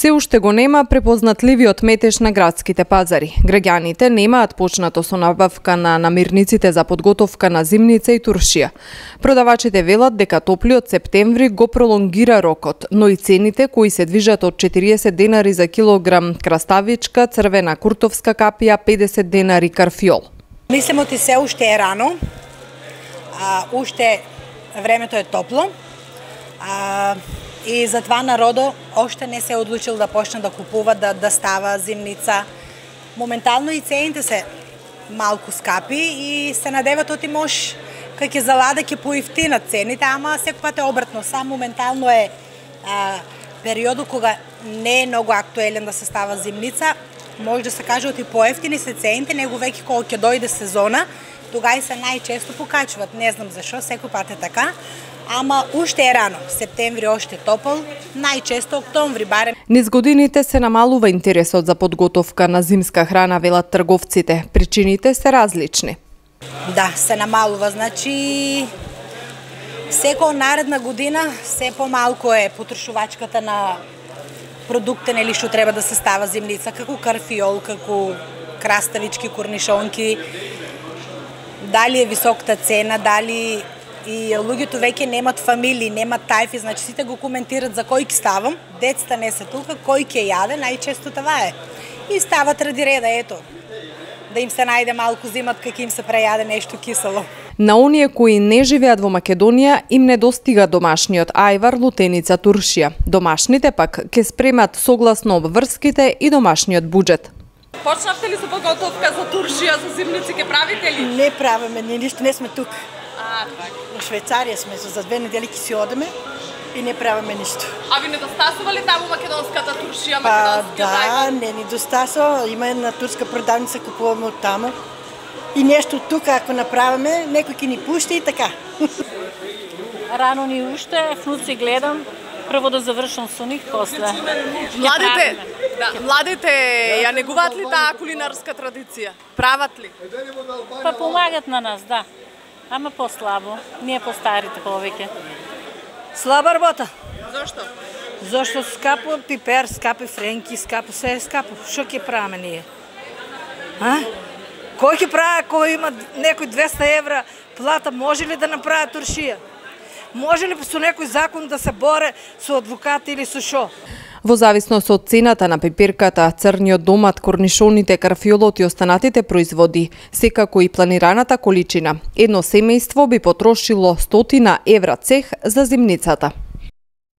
Се уште го нема препознатливиот метеж на градските пазари. Граѓаните немаат почнато со набавка на намирниците за подготовка на зимница и туршија. Продавачите велат дека топлиот септември го пролонгира рокот, но и цените кои се движат од 40 денари за килограм краставичка, црвена куртовска капија, 50 денари карфиол. Мислимо ти се уште е рано, уште времето е топло, и затоа народо още не се одлучил да почне да купува, да става зимница. Моментално и цените се малку скапи и се надеват оти може кај ќе залада ќе поевтинат цените, ама секогаш е обратно. Сам моментално е периодот кога не е многу актуелен да се става зимница. Може да се каже оти поевтини се цените, него веќе кога ќе дојде сезона, тогава се најчесто покачуват. Не знам зашо, секој пат е така. Ама уште е рано, септември още топол, најчесто октомври барем. Низ годините се намалува интересот за подготовка на зимска храна, велат трговците. Причините се различни. Да, се намалува, значи секоја наредна година се помалку е потрошувачката на продукти, нели што треба да се става зимница, како карфиол, како краставички, корнишонки. Дали е високата цена, дали и луѓето веќе немат фамилии, немат тајфи, значи сите го коментират за кој ќе ставам, децата не се тука, кој ќе јаде, најчесто това е. И стават ради реда, ето, да им се најде малку зимат како им се прејаде нешто кисело. На оние кои не живеат во Македонија им недостига домашниот ајвар, лутеница, туршија. Домашните пак ќе спремат согласно обврските и домашниот буџет. Почнавте ли со подготовка за туршија, за зимници, ќе правите ли? Не правиме, ние ништо не сме тук. Така. Во Швајцарија сме, за 2 недели ќе си одеме и не правиме ништо. А ви недостасува ли таму македонската туршија, македонскиот ајвар? Не ни достасува, има една турска продавница, купуваме од таму. И нешто тука ако направиме, некој ќе ни пушти и така. Рано ни уште, внуци гледам, прво да завршам со нив, после. Младите ја негуваат ли таа кулинарска традиција? Прават ли? Па помагат на нас, да. Ама по-слабо, ние по-старите повеќе. Слаба работа. Зошто? Зошто скапо пипер, скапи френки, скапо се е скапо. Што ќе правиме ние? Кој ќе прави, кој има некој 200 евра плата, може ли да направи туршија? Може ли со некој закон да се боре со адвокат или со шо? Во зависност од цената на пипирката, црниот домат, корнишоните, карфиолот и останатите производи, секако и планираната количина, едно семејство би потрошило 100 евра цех за зимницата.